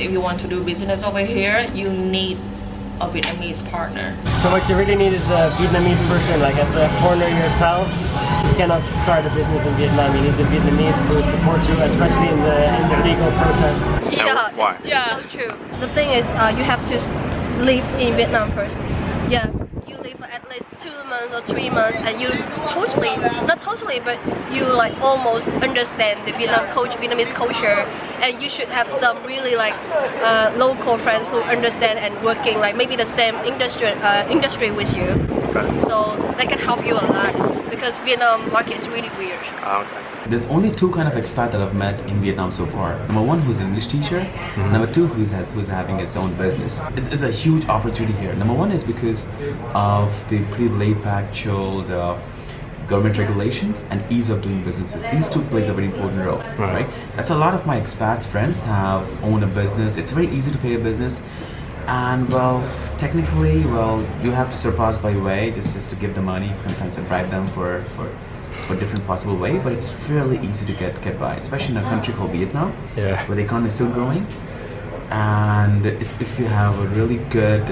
if you want to do business over here, you need a Vietnamese partner. So what you really need is a Vietnamese person, like as a foreigner yourself, you cannot start a business in Vietnam. You need the Vietnamese to support you, especially in the legal process. Yeah, why? Yeah, so true. The thing is, you have to live in Vietnam first. Yeah, you live for at least 2 months or 3 months, and you totally, not totally, but you like almost understand the Vietnamese culture, and you should have some really like local friends who understand and working like maybe the same industry with you. So that can help you a lot because Vietnam market is really weird. Okay. There's only 2 kind of expats that I've met in Vietnam so far. Number 1, who's an English teacher. Number 2, who's having his own business. It's a huge opportunity here. Number 1 is because of the pretty laid-back, chilled government regulations and ease of doing businesses. These 2 plays a very important role, right? That's a lot of my expats friends have owned a business. It's very easy to pay a business. And well, technically, you have to surpass by way just to give the money, sometimes to bribe them for different possible way, but it's fairly easy to get by, especially in a country called Vietnam, where the economy is still growing. And if you have a really good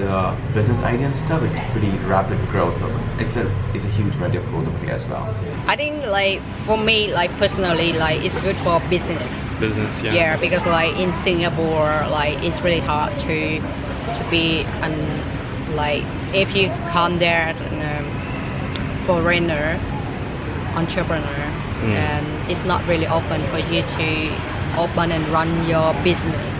business idea and stuff, it's pretty rapid growth. It's a huge rate of growth over here as well. I think like for me, like personally, like it's good for business. Business, yeah. Yeah, because like in Singapore, like it's really hard to be like if you come there foreigner entrepreneur and it's not really open for you to open and run your business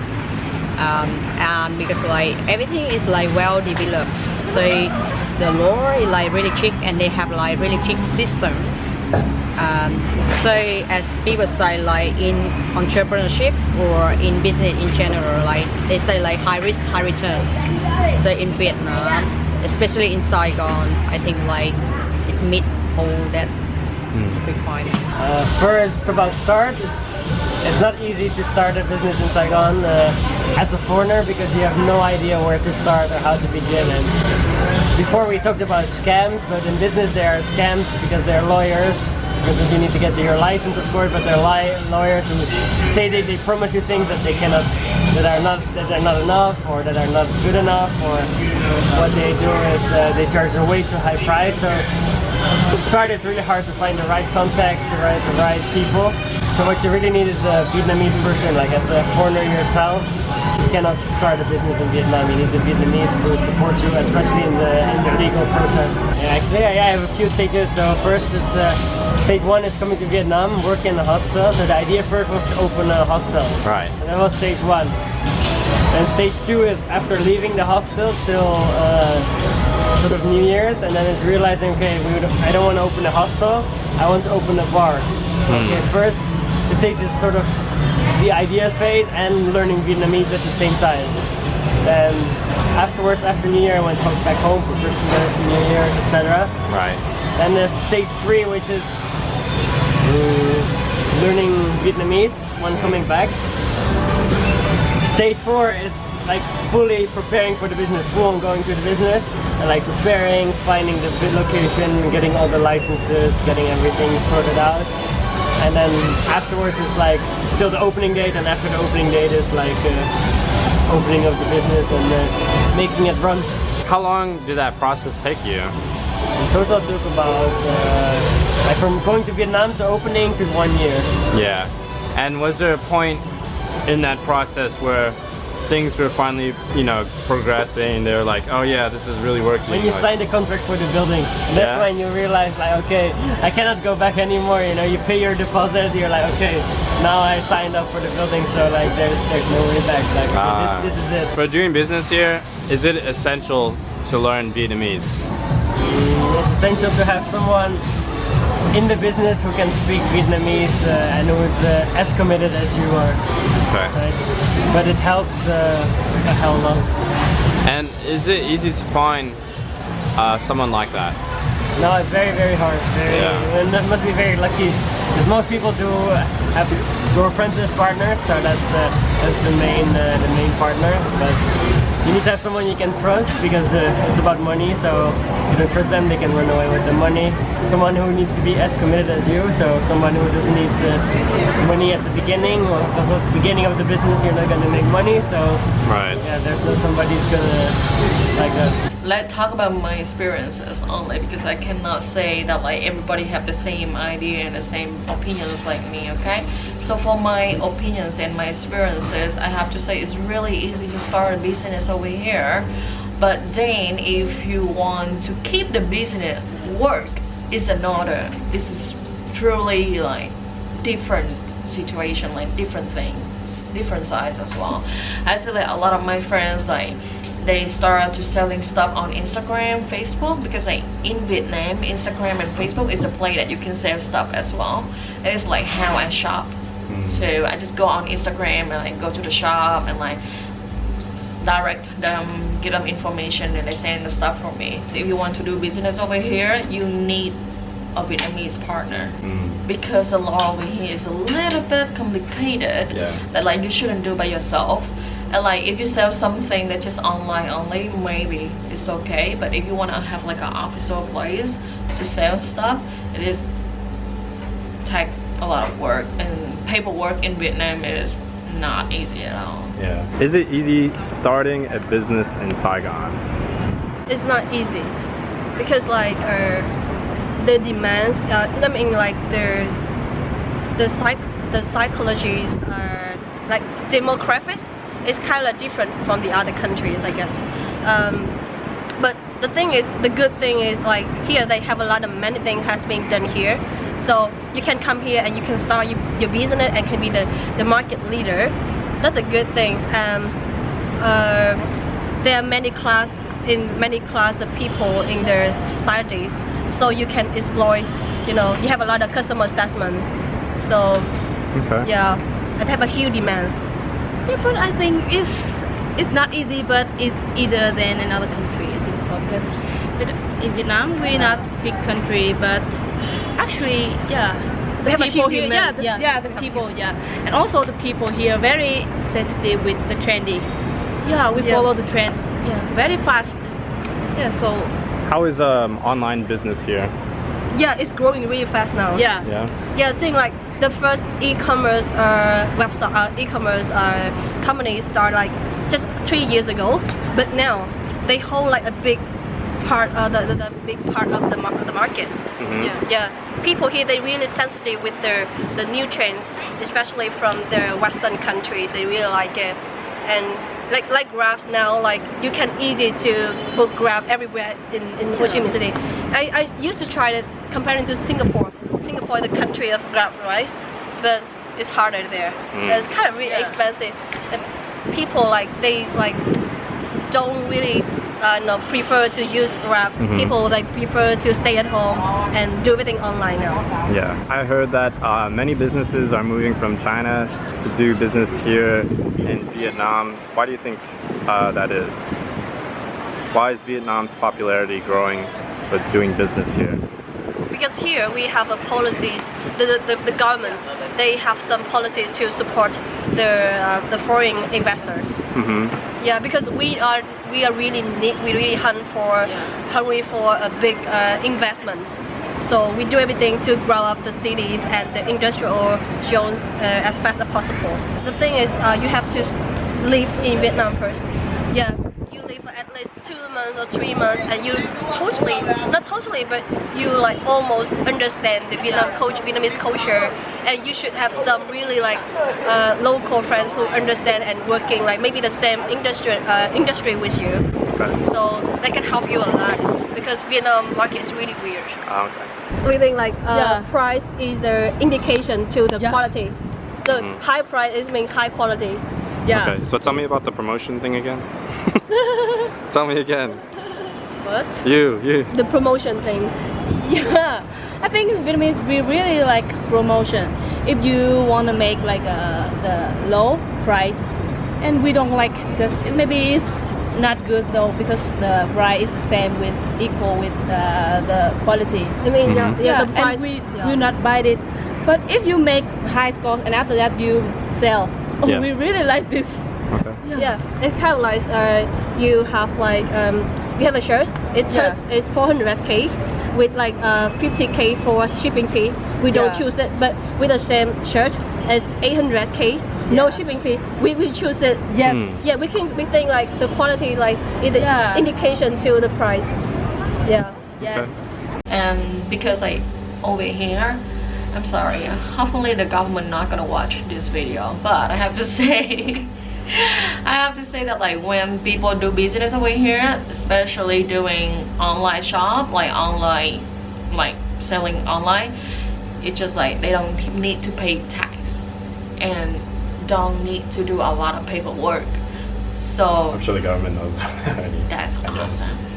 and because like everything is like well developed, so the law is like really strict and they have like really strict system. So as people say, like in entrepreneurship or in business in general, like they say like high risk, high return. So in Vietnam, especially in Saigon, I think like it meets all that requirement. First, about start, it's not easy to start a business in Saigon as a foreigner because you have no idea where to start or how to begin. And before we talked about scams, but in business there are scams because they're lawyers. Because you need to get your license, of course, but they're lawyers who say they promise you things that that are not enough, or that are not good enough, or what they do is they charge a way too high price. So to start, it's really hard to find the right contacts, the right people. So what you really need is a Vietnamese person, like as a foreigner yourself. You cannot start a business in Vietnam. You need the Vietnamese to support you, especially in the legal process. Yeah, actually, I have a few stages. So first is stage 1 is coming to Vietnam, work in a hostel. So the idea first was to open a hostel. Right. And that was stage 1. And stage 2 is after leaving the hostel till sort of New Year's, and then it's realizing, okay, I don't want to open a hostel. I want to open a bar. Okay, first the stage is sort of the idea phase and learning Vietnamese at the same time. Then afterwards, after New Year, I went back home for Christmas, New Year, etc. Right. Then there's stage 3, which is learning Vietnamese when coming back. Stage 4 is like fully preparing for the business, full on going to the business, and like preparing, finding the location, getting all the licenses, getting everything sorted out. And then afterwards it's like till the opening date, and after the opening date is like opening of the business and making it run. How long did that process take you? In total it took about like from going to Vietnam to opening to 1 year. Yeah. And was there a point in that process where things were finally, progressing? They're like, oh yeah, this is really working. When you sign the contract for the building, that's when you realize, like, okay, I cannot go back anymore. You pay your deposit. You're like, okay, now I signed up for the building, so like there's no way back. Like, okay, this is it. For doing business here, is it essential to learn Vietnamese? It's essential to have someone in the business who can speak Vietnamese and who is as committed as you are. Okay. Right? But it helps a hell lot. And is it easy to find someone like that? No, it's very, very hard. It must be very lucky. Because most people do have girlfriends as partners, so that's the main partner. But you need to have someone you can trust because it's about money. So if you don't trust them, they can run away with the money. Someone who needs to be as committed as you. So someone who doesn't need money at the beginning. Well, because at the beginning of the business, you're not gonna make money. So Right. yeah, there's no somebody who's gonna like that. Let's talk about my experiences only, because I cannot say that like everybody have the same idea and the same opinions like me, okay? So for my opinions and my experiences, I have to say it's really easy to start a business over here. But then if you want to keep the business work, it's another. This is truly like different situation, like different things, different sides as well. I see like a lot of my friends like they start to selling stuff on Instagram, Facebook, because like in Vietnam, Instagram and Facebook is a place that you can sell stuff as well. It's like how I shop. So I just go on Instagram and like go to the shop and like direct them, give them information, and they send the stuff for me. If you want to do business over here, you need a Vietnamese partner, because the law over here is a little bit complicated. Yeah. That like you shouldn't do by yourself. And like if you sell something that's just online only, maybe it's okay. But if you want to have like an official place to sell stuff, it is take a lot of work, and paperwork in Vietnam is not easy at all. Yeah. Is it easy starting a business in Saigon? It's not easy because like the demands. I mean like the psychologies are like demographics is kind of different from the other countries, I guess. But the thing is, the good thing is like here they have a lot of many things has been done here. So you can come here and you can start your business and can be the market leader. That's the good things. There are many class of people in their societies, so you can exploit. You know, you have a lot of customer assessments. So yeah, and have a huge demands. Yeah, but I think it's not easy, but it's easier than another country. I think so, because in Vietnam we're not big country, but actually, yeah, We have a people huge here, demand. the people, and also the people here very sensitive with the trendy. Yeah, we follow the trend. Yeah, very fast. Yeah, so. How is online business here? Yeah, it's growing really fast now. Yeah. Yeah, seeing like the first e-commerce website, e-commerce companies started like just 3 years ago, but now they hold like a big part of the big part of the market. Yeah, people here they really sensitive with the new trends, especially from the Western countries. They really like it, and like Grabs now, like you can easy to book Grab everywhere in Ho Chi Minh City. I used to try it comparing to Singapore. Singapore is the country of Grab, right? But it's harder there. It's kind of really expensive. And people like they like don't really prefer to use Grab. People like prefer to stay at home and do everything online now. Yeah, I heard that many businesses are moving from China to do business here in Vietnam. Why do you think that is? Why is Vietnam's popularity growing with doing business here? Because here we have a policies. The government they have some policy to support the foreign investors. Yeah, because we really hungry for a big investment. So we do everything to grow up the cities and the industrial zones as fast as possible. The thing is, you have to live in Vietnam first. Yeah, you live for at least 2 months or 3 months, and you not totally, but you like almost understand the Vietnamese culture, and you should have some really like local friends who understand and working like maybe the same industry with you. So they can help you a lot because Vietnam market is really weird. We think like price is an indication to the quality. So high price is mean high quality. Yeah. Okay, so tell me about the promotion thing again. Tell me again. What? You. The promotion things. Yeah, I think Vietnamese we really like promotion. If you want to make like the low price, and we don't like because maybe it's not good though because the price is the same with equal with the quality. I mean, the price. And we will not buy it. But if you make high score and after that you sell, we really like this. Okay. Yeah, it's kind of like you have like you have a shirt. It's 400k with like 50k for shipping fee. We don't choose it, but with the same shirt, it's 800k. No shipping fee. We choose it. Yes. Yeah, we think like the quality like is the indication to the price. Yeah. Yes. And because like over here, I'm sorry, hopefully the government not gonna watch this video, but I have to say that like when people do business over here, especially doing online shop, like online, like selling online, it's just like they don't need to pay tax and don't need to do a lot of paperwork. So I'm sure the government knows that already. that's awesome.